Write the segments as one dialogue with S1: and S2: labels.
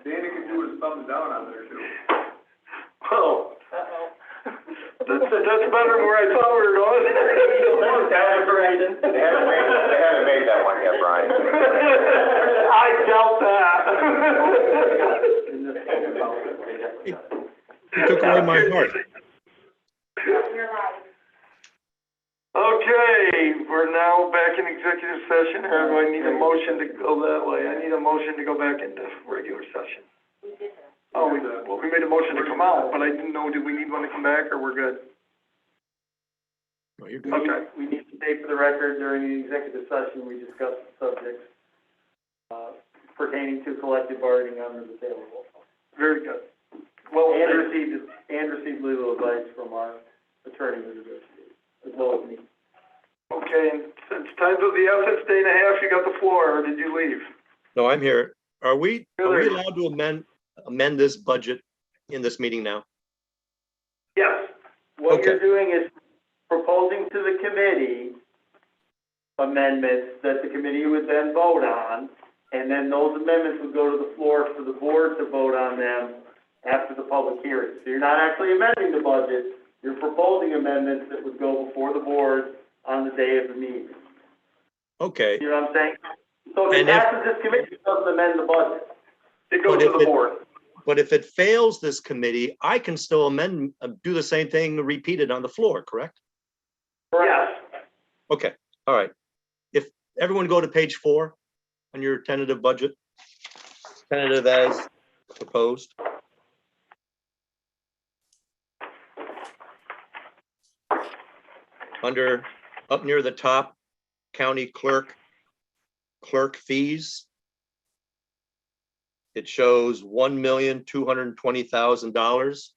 S1: Danny can do his thumbs down on there too.
S2: Well, that's better than where I thought we were going.
S3: They haven't made that one yet, Brian.
S2: I doubt that.
S4: You took away my heart.
S2: Okay, we're now back in executive session, or do I need a motion to go that way? I need a motion to go back into regular session. Oh, we made a motion to come out, but I didn't know, did we need one to come back, or we're good?
S4: No, you're good.
S2: Okay.
S5: We need to state for the record, during the executive session, we discussed subjects pertaining to collective bargaining under the table.
S2: Very good. Well,
S5: And received legal advice from our attorney who negotiated, as well as me.
S2: okay, and since time's of the essence, day and a half, you got the floor, or did you leave?
S4: No, I'm here. Are we allowed to amend this budget in this meeting now?
S2: Yes.
S5: What
S4: Okay.
S5: you're doing is proposing to the committee amendments that the committee would then vote on, and then those amendments would go to the floor for the board to vote on them after the public hearing. So you're not actually amending the budget, you're proposing amendments that would go before the board on the day of the meeting.
S4: Okay,
S5: You know what I'm saying? So if
S4: And
S5: it
S4: if-
S5: passes this committee, it doesn't amend the budget.
S2: It goes
S4: But
S2: to
S4: if
S2: the
S4: it-
S2: board.
S4: but if it fails this committee, I can still amend, do the same thing repeated on the floor, correct?
S2: Yes.
S4: Okay, all right. If everyone go to page 4 on your tentative budget, tentative as proposed. Under, up near the top, county clerk fees. It shows $1,220,000.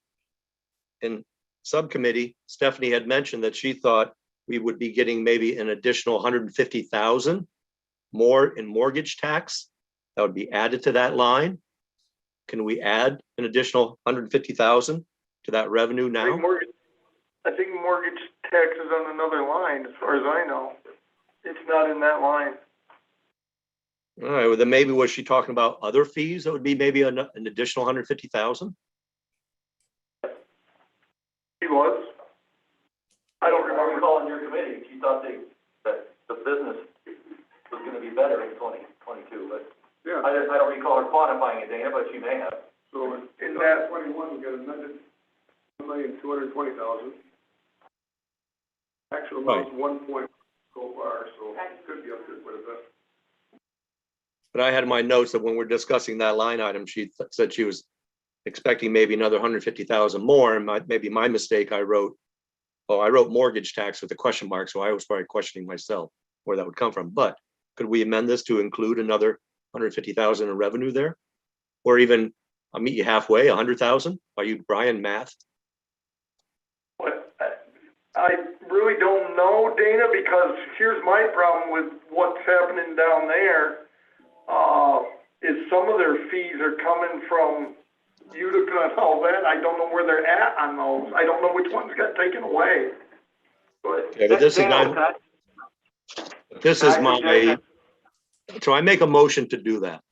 S4: In subcommittee, Stephanie had mentioned that she thought we would be getting maybe an additional 150,000 more in mortgage tax. That would be added to that line. Can we add an additional 150,000 to that revenue now?
S2: I think mortgage tax is on another line, as far as I know. It's not in that line.
S4: All right, well, then maybe was she talking about other fees? That would be maybe an additional 150,000?
S2: He was? I don't remember.
S3: recall in your committee, she thought that the business was gonna be better in 2022, but
S1: Yeah,
S3: I don't recall her quantifying it, Dana, but she may have.
S1: so
S2: In that-
S1: 21, we got amended 1,220,000. Actual amount's 1 point so far, so it could be up to quite a bit.
S4: But I had in my notes that when we're discussing that line item, she said she was expecting maybe another 150,000 more, and maybe my mistake, I wrote mortgage tax with a question mark, so I was probably questioning myself where that would come from. But could we amend this to include another 150,000 in revenue there? Or even, I'll meet you halfway, 100,000? Are you Brian math?
S2: But I really don't know, Dana, because here's my problem with what's happening down there. Is some of their fees are coming from Utica and all that. I don't know where they're at on those. I don't know which ones got taken away. But
S4: Okay, but this is my, so I make a motion to do that.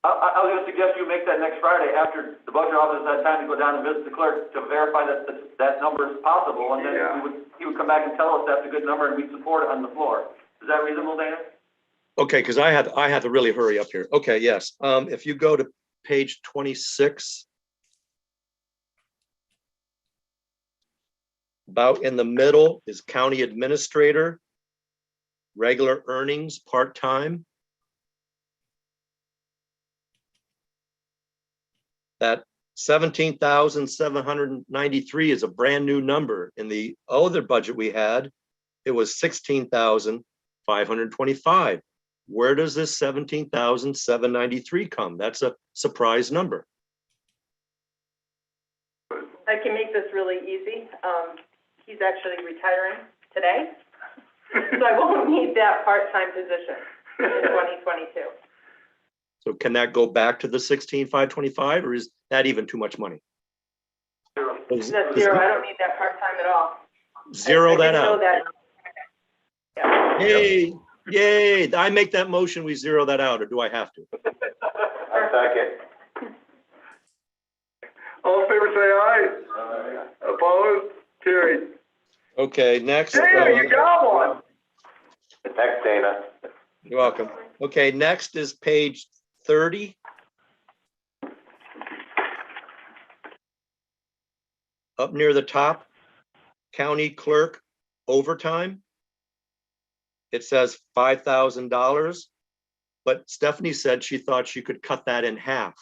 S3: I was gonna suggest you make that next Friday after the budget office has had time to go down and visit the clerk to verify that number is possible, and then
S2: Yeah.
S3: he would come back and tell us that's a good number and we'd support it on the floor. Is that reasonable, Dana?
S4: Okay, because I had to really hurry up here. Okay, yes. If you go to page 26. About in the middle is county administrator, regular earnings, part-time. That 17,793 is a brand new number. In the other budget we had, it was 16,525. Where does this 17,793 come? That's a surprise number.
S6: I can make this really easy. He's actually retiring today, so I won't need that part-time position in 2022.
S4: So can that go back to the 16,525, or is that even too much money?
S6: That's zero. I don't need that part-time at all.
S4: Zero
S6: I
S4: that
S6: didn't know
S4: out.
S6: that. Yeah.
S4: Hey, Yay, I make that motion, we zero that out, or do I have to?
S3: I second.
S2: All in favor, say aye. Opposed? Carried.
S4: Okay, next.
S2: Dana, you got one.
S3: Thanks, Dana.
S4: You're welcome. Okay, next is page 30. Up near the top, county clerk overtime. It says $5,000, but Stephanie said she thought she could cut that in half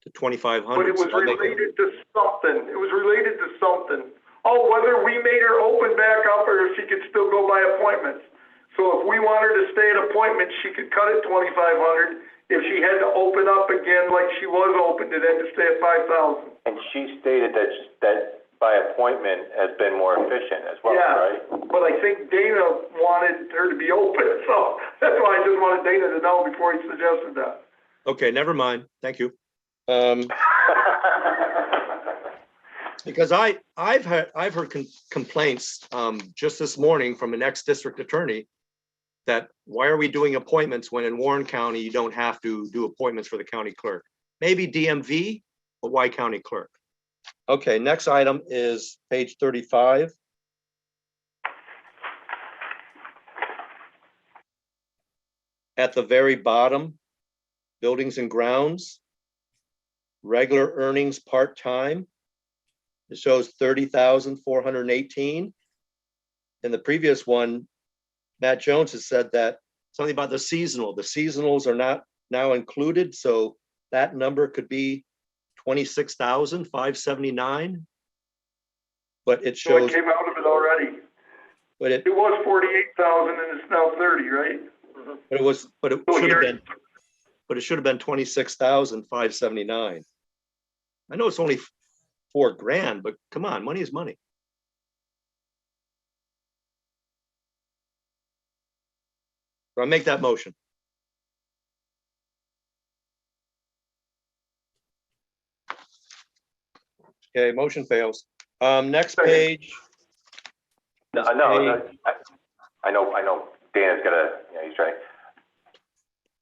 S4: to 2,500.
S2: But it was related to something. It was related to something. Oh, whether we made her open back up or if she could still go by appointments. So if we want her to stay at appointments, she could cut it 2,500. If she had to open up again like she was open, then to stay at 5,000.
S7: And she stated that by appointment has been more efficient as well,
S2: Yeah,
S7: right?
S2: but I think Dana wanted her to be open, so that's why I just wanted Dana to know before he suggested that.
S4: Okay, never mind. Thank you. Because I've heard complaints just this morning from an ex-district attorney that why are we doing appointments when in Warren County you don't have to do appointments for the county clerk? Maybe DMV, but why county clerk? Okay, next item is page 35. At the very bottom, buildings and grounds, regular earnings part-time. It shows 30,418. In the previous one, Matt Jones has said that something about the seasonal. The seasonals are not now included, so that number could be 26,579. But it
S2: So
S4: shows,
S2: it came out of it already.
S4: but it
S2: It was 48,000 and it's now 30, right?
S4: but it
S2: So
S4: should have
S2: here-
S4: been, but it should have been 26,579. I know it's only $4,000, but come on, money is money. So I make that motion. Okay, motion fails. Next page. is
S7: I know,
S4: page-
S7: I know Dana's he's trying.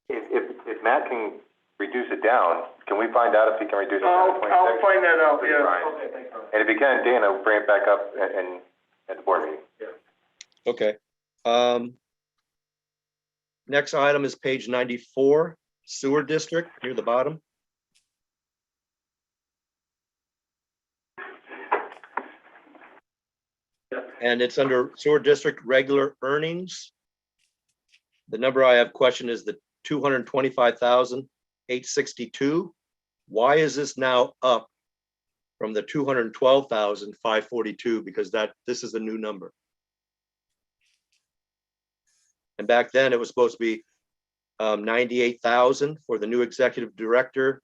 S7: If Matt can reduce it down, can we find out if he can reduce it down to 26?
S2: I'll find that out, yeah.
S7: Brian.
S3: Okay, thanks, Brian.
S7: And if he can, Dana, bring it back up and at the board meeting.
S4: Okay. Next item is page 94, sewer district, near the bottom. And it's under sewer district regular earnings. The number I have question is the 225,862. Why is this now up from the 212,542? Because this is a new number. And back then it was supposed to be 98,000 for the new executive director.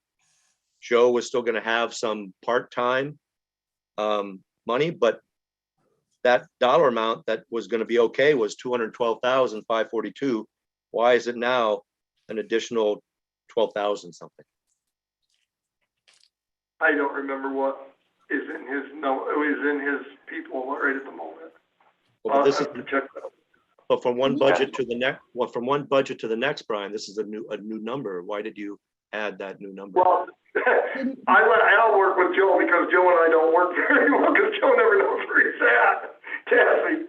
S4: Joe was still going to have some part-time money, but that dollar amount that was going to be okay was 212,542. Why is it now an additional 12,000 something?
S2: I don't remember what is in his people right at the moment.
S4: Well, this is,
S2: I'll have to check that out.
S4: but from one budget to the next, well, from one budget to the next, Brian, this is a new number. Why did you add that new number?
S2: Well, I'll work with Joe because Joe and I don't work very well because Joe never knows where he's at. Cassie.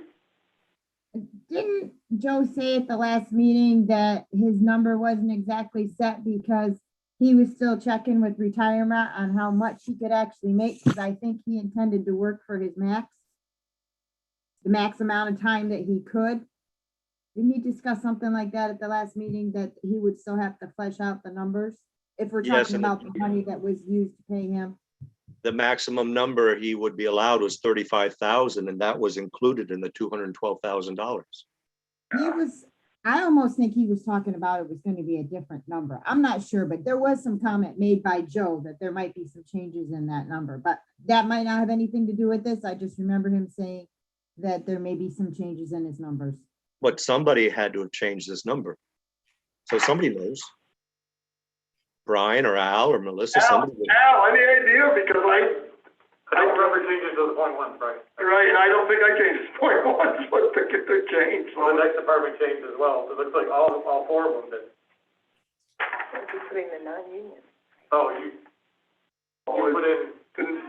S8: Didn't Joe say at the last meeting that his number wasn't exactly set because he was still checking with retirement on how much he could actually make? Because I think he intended to work for his max, the max amount of time that he could. Didn't he discuss something like that at the last meeting, that he would still have to flesh out the numbers? If we're
S4: Yes,
S8: talking
S4: and
S8: about the money that was used to pay him.
S4: The maximum number he would be allowed was 35,000, and that was included in the $212,000.
S8: He was, I almost think he was talking about it was going to be a different number. I'm not sure, but there was some comment made by Joe that there might be some changes in that number, but that might not have anything to do with this. I just remember him saying that there may be some changes in his numbers.
S4: But somebody had to have changed this number. So somebody knows. Brian or Al or Melissa, somebody would.
S2: Al, any idea? Because
S3: I don't remember changing to the .1, right?
S2: Right, and I don't think I changed this point once, but the change,
S3: Well,
S2: so.
S3: the next department changed as well, so it looks like all four of them did.
S6: Including the non-union.
S3: Oh, you put in,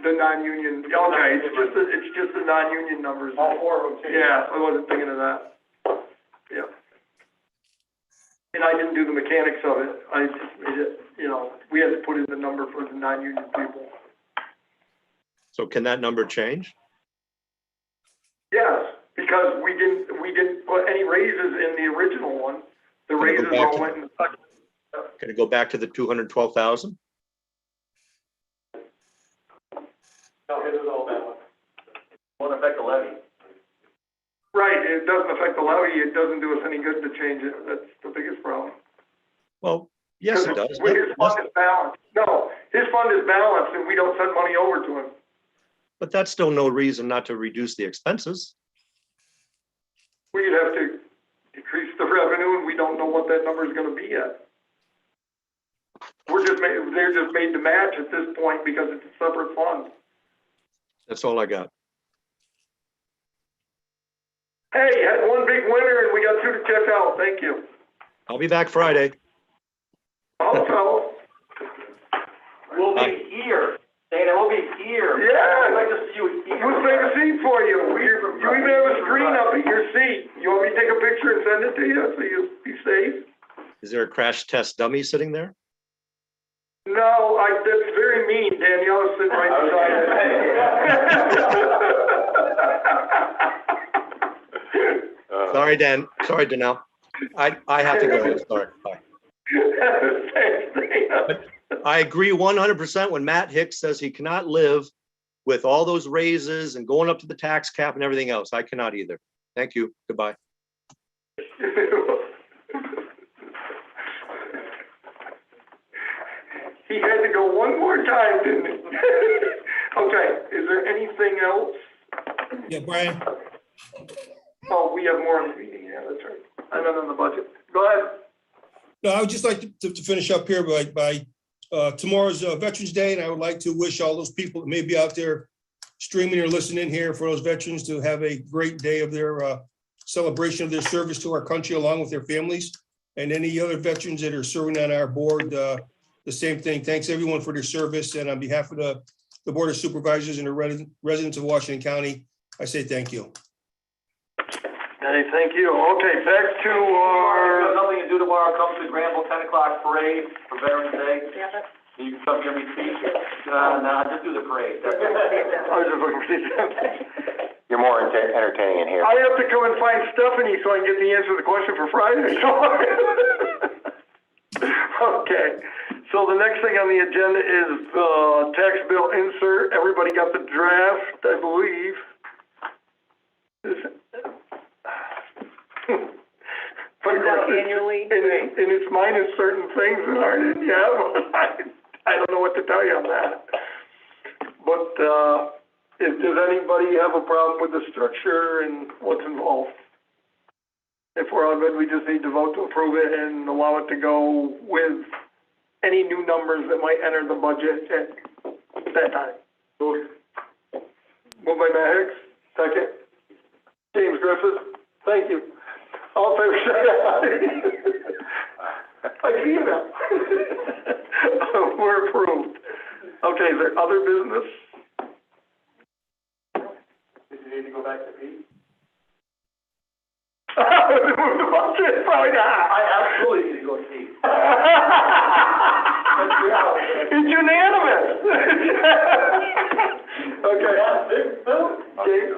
S2: The non-union, okay, it's just the non-union numbers.
S3: all four of them changed.
S2: Yeah, I wasn't thinking of that. Yeah. And I didn't do the mechanics of it, I just made it, we had to put in the number for the non-union people.
S4: So can that number change?
S2: Yes, because we didn't put any raises in the original one. The
S4: Can I go
S2: raises
S4: back
S2: all
S4: to-
S2: went in the second.
S4: Can it go back to the 212,000?
S3: No, it is all that one. Won't affect the levy.
S2: Right, it doesn't affect the levy, it doesn't do us any good to change it, that's the biggest problem.
S4: Well, yes, it does.
S2: Because his fund is balanced. No, his fund is balanced and we don't send money over to him.
S4: But that's still no reason not to reduce the expenses.
S2: We'd have to decrease the revenue and we don't know what that number is gonna be yet. They're just made to match at this point because it's a separate fund.
S4: That's all I got.
S2: Hey, had one big winner and we got two to check out, thank you.
S4: I'll be back Friday.
S2: Also,
S3: We'll be here, Dana, we'll be here.
S2: Yeah.
S3: I'd like to see you here.
S2: we'll save a seat for you. You even have a screen up at your seat. You want me to take a picture and send it to you so you be safe?
S4: Is there a crash test dummy sitting there?
S2: No, that's very mean. Danielle is sitting right beside me.
S4: Sorry, Dan. Sorry, Danelle. I have to go. I'm sorry. Bye.
S2: Thanks, Dana.
S4: I agree 100% when Matt Hicks says he cannot live with all those raises and going up to the tax cap and everything else. I cannot either. Thank you. Goodbye.
S2: He had to go one more time, didn't he? Okay, is there anything else?
S9: Yeah, Brian,
S2: Oh, we have more in the meeting, yeah, that's right. And then on the budget. Go ahead.
S9: no, I would just like to finish up here by tomorrow's Veterans Day, and I would like to wish all those people that may be out there streaming or listening here for those veterans to have a great day of their celebration of their service to our country along with their families. And any other veterans that are serving on our board, the same thing. Thanks everyone for their service. And on behalf of the Board of Supervisors and the residents of Washington County, I say thank you.
S2: Hey, thank you. Okay, back to our,
S3: Nothing to do tomorrow, come to the Granville 10 o'clock parade for Veterans Day.
S6: Yeah, that's,
S3: You can come hear me speak. Nah, just do the parade. That's it.
S2: I was just looking for these.
S7: You're more entertaining in here.
S2: I have to come and find Stephanie so I can get the answer to the question for Friday. Okay, so the next thing on the agenda is, tax bill insert. Everybody got the draft, I believe. But of course,
S6: annually.
S2: and it's minus certain things that aren't in yet. I don't know what to tell you on that. But, does anybody have a problem with the structure and what's involved? If we're all good, we just need to vote to approve it and allow it to go with any new numbers that might enter the budget at that time. Moved by Matt Hicks, second. James Griffith, thank you. All in favor, say aye. I see you now. We're approved. Okay, is there other business?
S3: Did you need to go back to Pete?
S2: Move the budget, probably not.
S3: I absolutely need to go see.
S2: It's unanimous. Okay. James,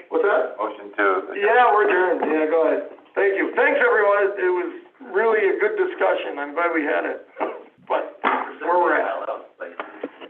S2: what's that?
S7: Motion to.
S2: Yeah, we're adjourned. Yeah, go ahead. Thank you. Thanks, everyone. It was really a good discussion. I'm glad we had it.